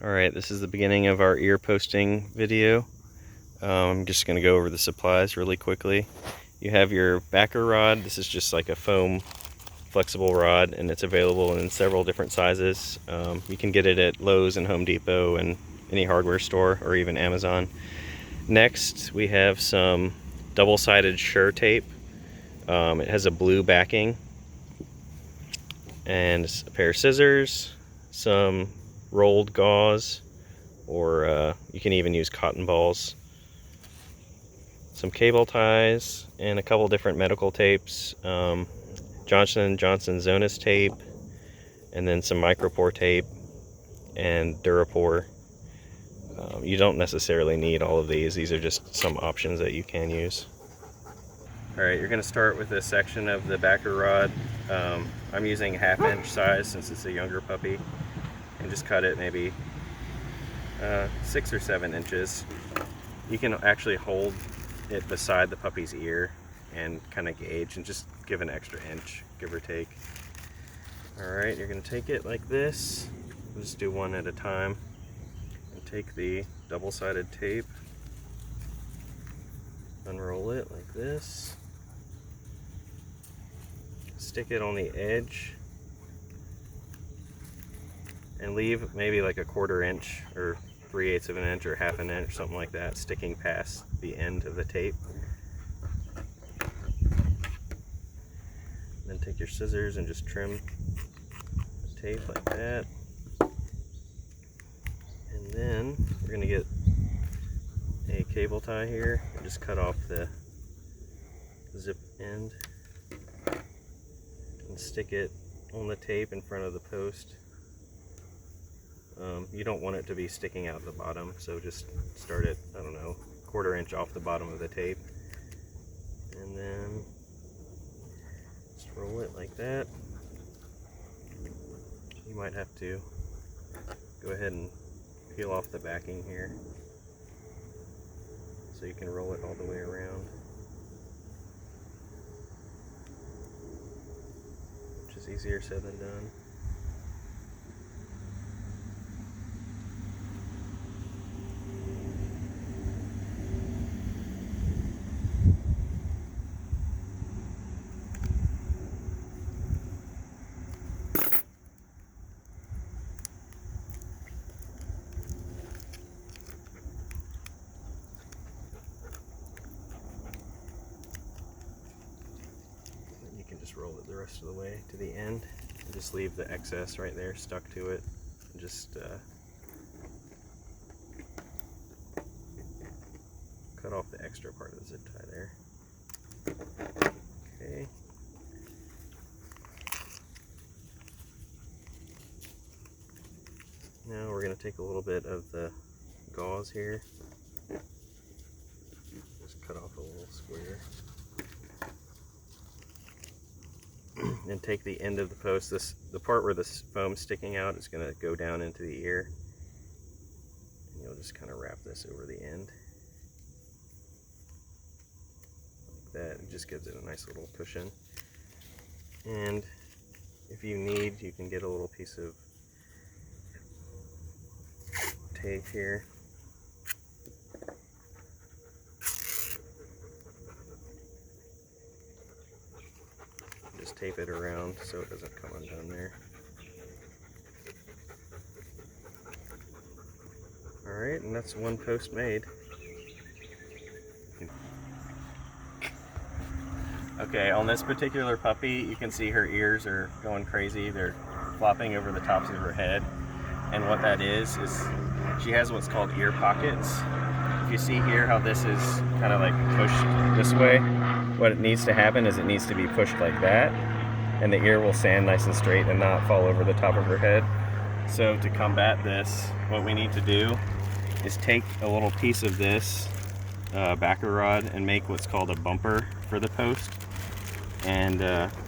Alright, this is the beginning of our ear posting video. I'm just going to go over the supplies really quickly. You have your backer rod. This is just like a foam flexible rod, and it's available in several different sizes. You can get it at Lowe's and Home Depot and any hardware store, or even Amazon. Next, we have some double-sided shurtape. It has a blue backing, and a pair of scissors, some rolled gauze, or you can even use cotton balls, some cable ties, and a couple different medical tapes, Johnson & Johnson zonas tape, and then some micropore tape and Durapore. You don't necessarily need all of these. These are just some options that you can use. Alright, you're going to start with a section of the backer rod. I'm using 1/2 inch size since it's a younger puppy, and just cut it maybe 6 or 7 inches. You can actually hold it beside the puppy's ear and kind of gauge and just give an extra inch, give or take. Alright, you're going to take it like this. We'll just do one at a time. And take the double-sided tape, unroll it like this, stick it on the edge, and leave maybe like a 1/4 inch or 3/8 of an inch or 1/2 inch, something like that, sticking past the end of the tape. Then take your scissors and just trim the tape like that. And then we're going to get a cable tie here and just cut off the zip end and stick it on the tape in front of the post. You don't want it to be sticking out the bottom, so just start it, I don't know, 1/4 inch off the bottom of the tape, and then just roll it like that. You might have to go ahead and peel off the backing here so you can roll it all the way around, which is easier said than done. Just roll it the rest of the way to the end and just leave the excess right there stuck to it, and just cut off the extra part of the zip tie there. Okay. Now we're going to take a little bit of the gauze here, just cut off a little square, and take the end of the post. The part where the foam's sticking out is going to go down into the ear, and you'll just kind of wrap this over the end like that. It just gives it a nice little cushion. And if you need, you can get a little piece of tape here. Just tape it around so it doesn't come undone there. Alright, and that's one post made. Okay, on this particular puppy, you can see her ears are going crazy. They're flopping over the tops of her head. And what that is she has what's called ear pockets. If you see here how this is kind of like pushed this way, what it needs to happen is it needs to be pushed like that, and the ear will stand nice and straight and not fall over the top of her head. So to combat this, what we need to do is take a little piece of this backer rod and make what's called a bumper for the post. And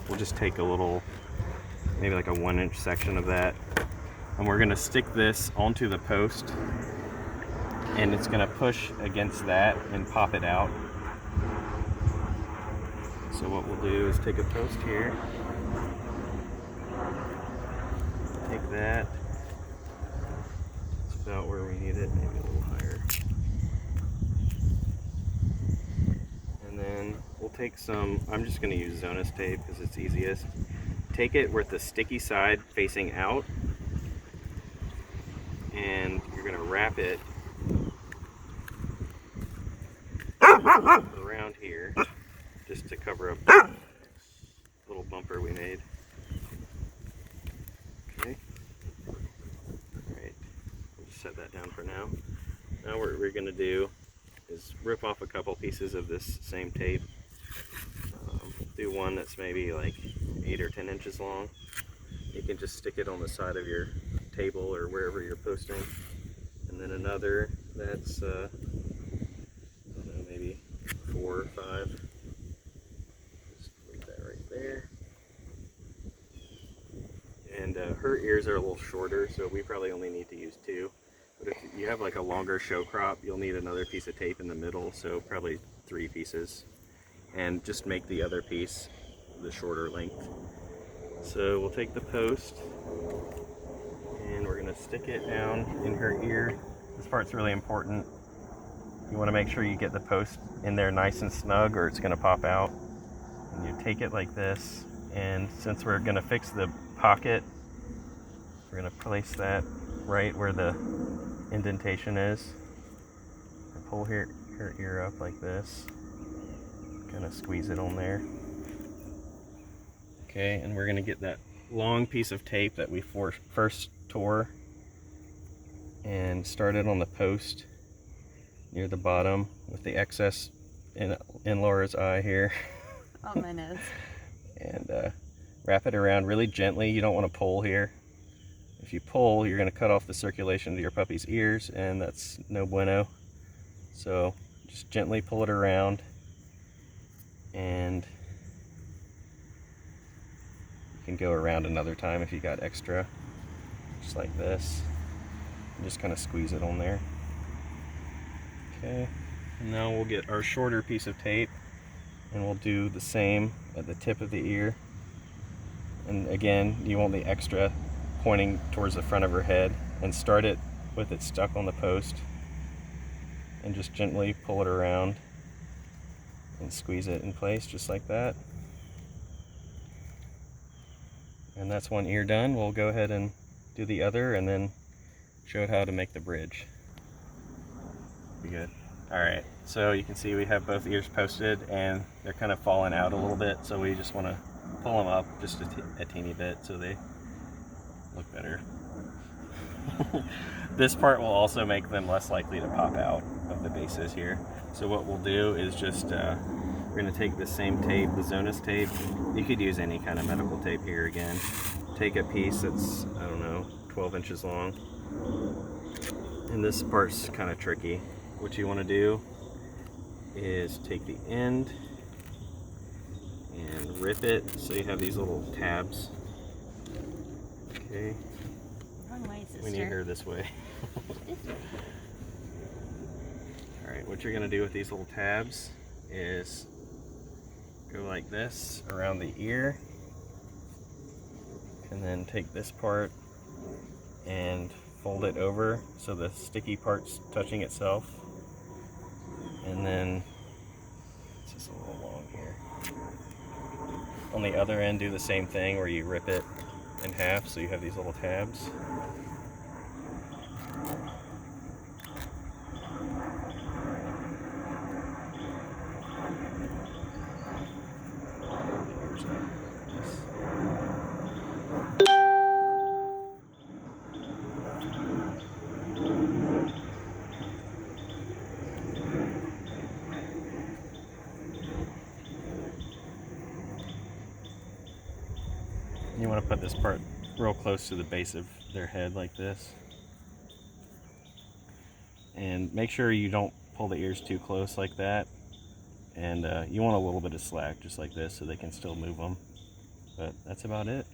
we'll just take a little, maybe like a 1-inch section of that, and we're going to stick this onto the post, and it's going to push against that and pop it out. So what we'll do is take a post here, take that, about where we need it, maybe a little higher. And then we'll take some, I'm just going to use zonas tape because it's easiest. Take it with the sticky side facing out, and you're going to wrap it around here just to cover up the little bumper we made. Okay. Alright, we'll just set that down for now. Now what we're going to do is rip off a couple pieces of this same tape. Do one that's maybe like 8 or 10 inches long. You can just stick it on the side of your table or wherever you're posting. And then another that's, I don't know, maybe 4 or 5. Just leave that right there. And her ears are a little shorter, so we probably only need to use 2. But if you have like a longer show crop, you'll need another piece of tape in the middle, so probably 3 pieces. And just make the other piece the shorter length. So we'll take the post and we're going to stick it down in her ear. This part's really important. You want to make sure you get the post in there nice and snug or it's going to pop out. And you take it like this, and since we're going to fix the pocket, we're going to place that right where the indentation is. And pull her ear up like this. Kind of squeeze it on there. Okay, and we're going to get that long piece of tape that we first tore and start it on the post near the bottom with the excess in Laura's eye here. On my nose. And wrap it around really gently. You don't want to pull here. If you pull, you're going to cut off the circulation to your puppy's ears, and that's no bueno. So just gently pull it around, and you can go around another time if you got extra, just like this, and just kind of squeeze it on there. Okay, and now we'll get our shorter piece of tape and we'll do the same at the tip of the ear. And again, you want the extra pointing towards the front of her head, and start it with it stuck on the post and just gently pull it around and squeeze it in place just like that. And that's one ear done. We'll go ahead and do the other and then show it how to make the bridge. Be good. Alright, so you can see we have both ears posted and they're kind of falling out a little bit, so we just want to pull them up just a teeny bit so they look better. This part will also make them less likely to pop out of the bases here. So what we'll do is just, we're going to take the same tape, the zonas tape. You could use any kind of medical tape here again. Take a piece that's, I don't know, 12 inches long. And this part's kind of tricky. What you want to do is take the end and rip it so you have these little tabs. Okay. Wrong way, sister. We need her this way. Alright, what you're going to do with these little tabs is go like this around the ear, and then take this part and fold it over so the sticky part's touching itself. And then it's just a little long here. On the other end, do the same thing where you rip it in half so you have these little tabs. You want to put this part real close to the base of their head like this. And make sure you don't pull the ears too close like that. And you want a little bit of slack just like this so they can still move them. But that's about it.